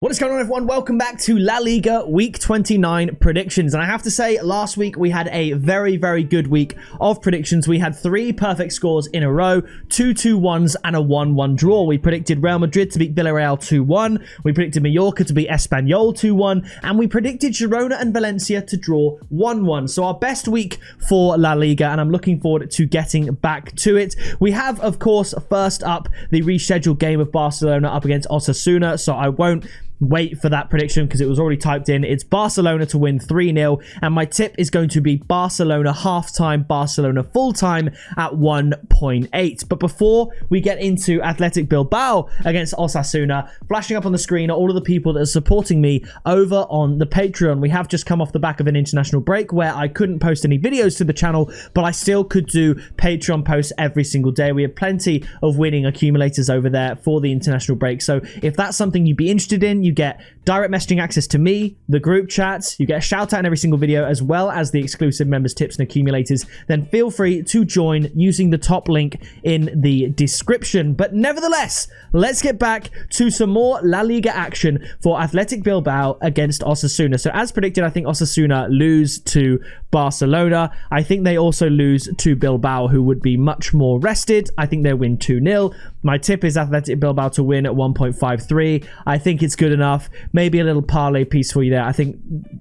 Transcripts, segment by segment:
What is going on, everyone? Welcome back to La Liga Week 29 predictions. And I have to say, last week we had a very, very good week of predictions. We had 3 perfect scores in a row, 2 2-1s and a 1-1 draw. We predicted Real Madrid to beat Villarreal 2-1. We predicted Mallorca to beat Espanyol 2-1. And we predicted Girona and Valencia to draw 1-1. So our best week for La Liga, and I'm looking forward to getting back to it. We have, of course, first up the rescheduled game of Barcelona up against Osasuna. So I won't wait for that prediction because it was already typed in. It's Barcelona to win 3-0, and my tip is going to be Barcelona half-time, Barcelona full-time at 1.8. But before we get into Athletic Bilbao against Osasuna, flashing up on the screen are all of the people that are supporting me over on the Patreon. We have just come off the back of an international break where I couldn't post any videos to the channel, but I still could do Patreon posts every single day. We have plenty of winning accumulators over there for the international break. So if that's something you'd be interested in, you get direct messaging access to me, the group chats, you get a shout out in every single video, as well as the exclusive members tips and accumulators, then feel free to join using the top link in the description. But nevertheless, let's get back to some more La Liga action for Athletic Bilbao against Osasuna. So as predicted, I think Osasuna lose to Barcelona. I think they also lose to Bilbao, who would be much more rested. I think they win 2-0. My tip is Athletic Bilbao to win at 1.53. I think it's good enough. Maybe a little parlay piece for you there. I think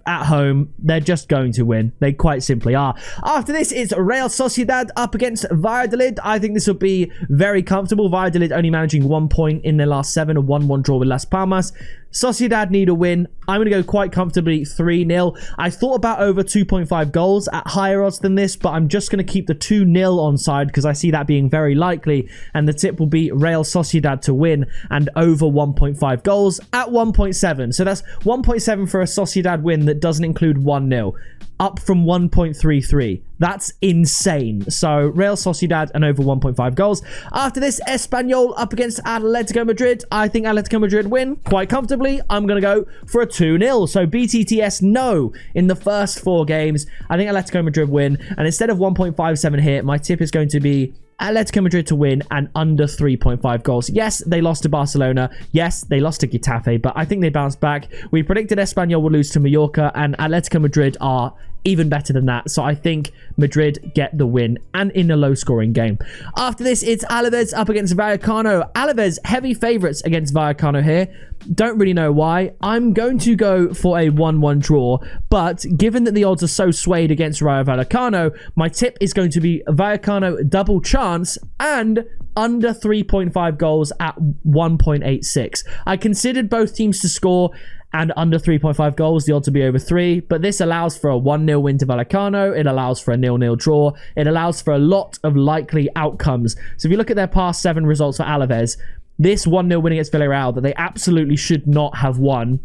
at home, they're just going to win. They quite simply are. After this, it's Real Sociedad up against Valladolid. I think this will be very comfortable. Valladolid only managing 1 point in their last 7, a 1-1 draw with Las Palmas. Sociedad need a win. I'm going to go quite comfortably 3-0. I thought about over 2.5 goals at higher odds than this, but I'm just going to keep the 2-0 on side because I see that being very likely. And the tip will be Real Sociedad to win and over 1.5 goals at 1.7. So that's 1.7 for a Sociedad win that doesn't include 1-0. Up from 1.33. That's insane. So Real Sociedad and over 1.5 goals. After this, Espanyol up against Atletico Madrid. I think Atletico Madrid win quite comfortably. I'm going to go for a 2-0. So BTTS no in the first 4 games. I think Atletico Madrid win. And instead of 1.57 here, my tip is going to be Atletico Madrid to win and under 3.5 goals. Yes, they lost to Barcelona. Yes, they lost to Getafe, but I think they bounced back. We predicted Espanyol will lose to Mallorca, and Atletico Madrid are even better than that. So I think Madrid get the win and in a low-scoring game. After this, it's Alaves up against Vallecano. Alaves, heavy favourites against Vallecano here. Don't really know why. I'm going to go for a 1-1 draw, but given that the odds are so swayed against Rayo Vallecano, my tip is going to be Vallecano double chance and under 3.5 goals at 1.86. I considered both teams to score and under 3.5 goals, the odds will be over 3, but this allows for a 1-0 win to Vallecano. It allows for a 0-0 draw. It allows for a lot of likely outcomes. So if you look at their past 7 results for Alaves, this 1-0 win against Villarreal that they absolutely should not have won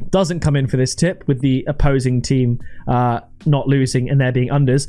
doesn't come in for this tip with the opposing team not losing and there being unders.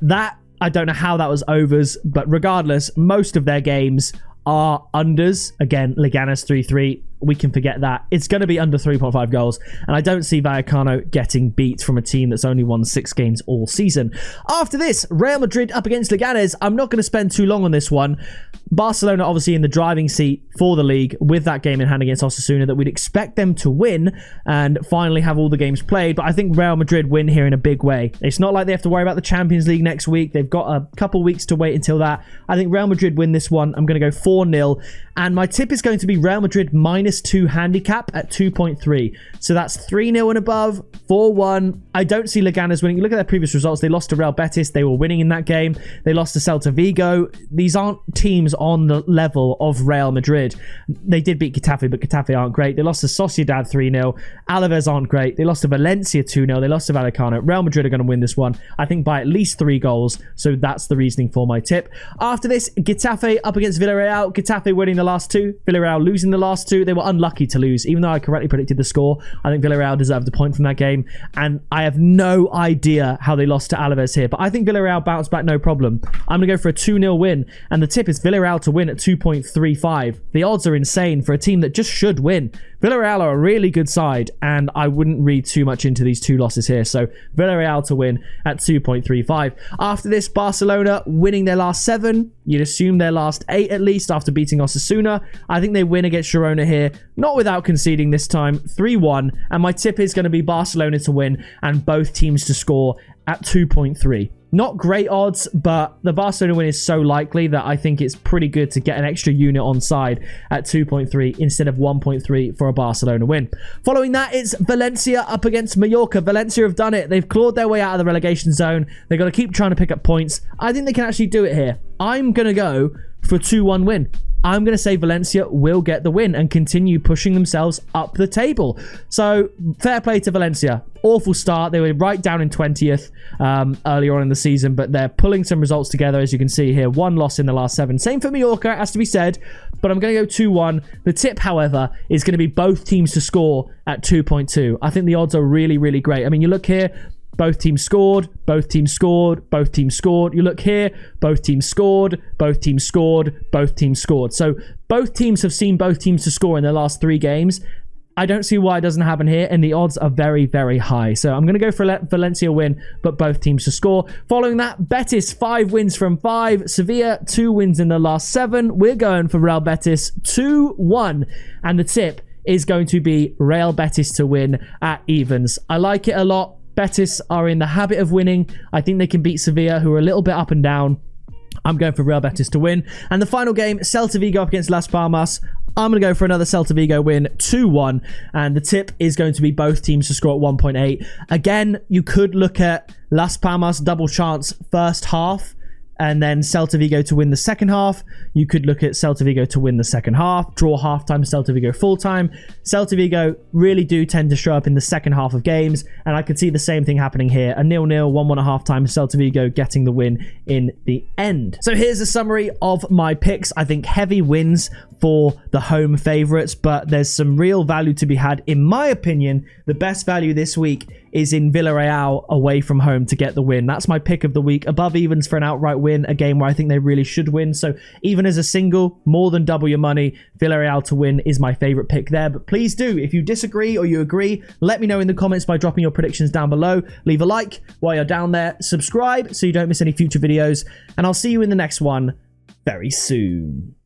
That, I don't know how that was overs, but regardless, most of their games are unders. Again, Leganes 3-3. We can forget that. It's going to be under 3.5 goals. And I don't see Vallecano getting beat from a team that's only won 6 games all season. After this, Real Madrid up against Leganes. I'm not going to spend too long on this one. Barcelona obviously in the driving seat for the league with that game in hand against Osasuna that we'd expect them to win and finally have all the games played. But I think Real Madrid win here in a big way. It's not like they have to worry about the Champions League next week. They've got a couple weeks to wait until that. I think Real Madrid win this one. I'm going to go 4-0. And my tip is going to be Real Madrid -2 handicap at 2.3. So that's 3-0 and above, 4-1. I don't see Leganes winning. You look at their previous results. They lost to Real Betis. They were winning in that game. They lost to Celta Vigo. These aren't teams on the level of Real Madrid. They did beat Getafe, but Getafe aren't great. They lost to Sociedad 3-0. Alaves aren't great. They lost to Valencia 2-0. They lost to Vallecano. Real Madrid are going to win this one, I think, by at least 3 goals. So that's the reasoning for my tip. After this, Getafe up against Villarreal. Getafe winning the last 2. Villarreal losing the last 2. They were unlucky to lose. Even though I correctly predicted the score, I think Villarreal deserved a point from that game. And I have no idea how they lost to Alaves here. But I think Villarreal bounced back no problem. I'm going to go for a 2-0 win. And the tip is Villarreal to win at 2.35. The odds are insane for a team that just should win. Villarreal are a really good side, and I wouldn't read too much into these 2 losses here. So Villarreal to win at 2.35. After this, Barcelona winning their last 7. You'd assume their last 8 at least after beating Osasuna. I think they win against Girona here. here, not without conceding this time, 3-1. And my tip is going to be Barcelona to win and both teams to score at 2.3. Not great odds, but the Barcelona win is so likely that I think it's pretty good to get an extra unit on side at 2.3 instead of 1.3 for a Barcelona win. Following that, it's Valencia up against Mallorca. Valencia have done it. They've clawed their way out of the relegation zone. They've got to keep trying to pick up points. I think they can actually do it here. I'm going to go for a 2-1 win. I'm going to say Valencia will get the win and continue pushing themselves up the table. So, fair play to Valencia. Awful start. They were right down in 20th earlier on in the season, but they're pulling some results together, as you can see here. 1 loss in the last 7. Same for Mallorca, it has to be said, but I'm going to go 2-1. The tip, however, is going to be both teams to score at 2.2. I think the odds are really, really great. I mean, you look here, both teams scored, both teams scored, both teams scored. You look here, both teams scored, both teams scored, both teams scored. So both teams have seen both teams to score in their last 3 games. I don't see why it doesn't happen here, and the odds are very, very high. So I'm going to go for Valencia win, but both teams to score. Following that, Betis, 5 wins from 5. Sevilla, 2 wins in the last 7. We're going for Real Betis, 2-1. And the tip is going to be Real Betis to win at evens. I like it a lot. Betis are in the habit of winning. I think they can beat Sevilla, who are a little bit up and down. I'm going for Real Betis to win. And the final game, Celta Vigo up against Las Palmas. I'm going to go for another Celta Vigo win, 2-1. And the tip is going to be both teams to score at 1.8. Again, you could look at Las Palmas double chance first half, and then Celta Vigo to win the second half. You could look at Celta Vigo to win the second half, draw halftime, Celta Vigo full-time. Celta Vigo really do tend to show up in the second half of games, and I could see the same thing happening here. A 0-0, 1-1 at halftime, Celta Vigo getting the win in the end. So here's a summary of my picks. I think heavy wins for the home favourites, but there's some real value to be had. In my opinion, the best value this week is in Villarreal away from home to get the win. That's my pick of the week. Above evens for an outright win, a game where I think they really should win. So even as a single, more than double your money, Villarreal to win is my favourite pick there. But please do, if you disagree or you agree, let me know in the comments by dropping your predictions down below. Leave a like while you're down there. Subscribe so you don't miss any future videos. And I'll see you in the next one very soon.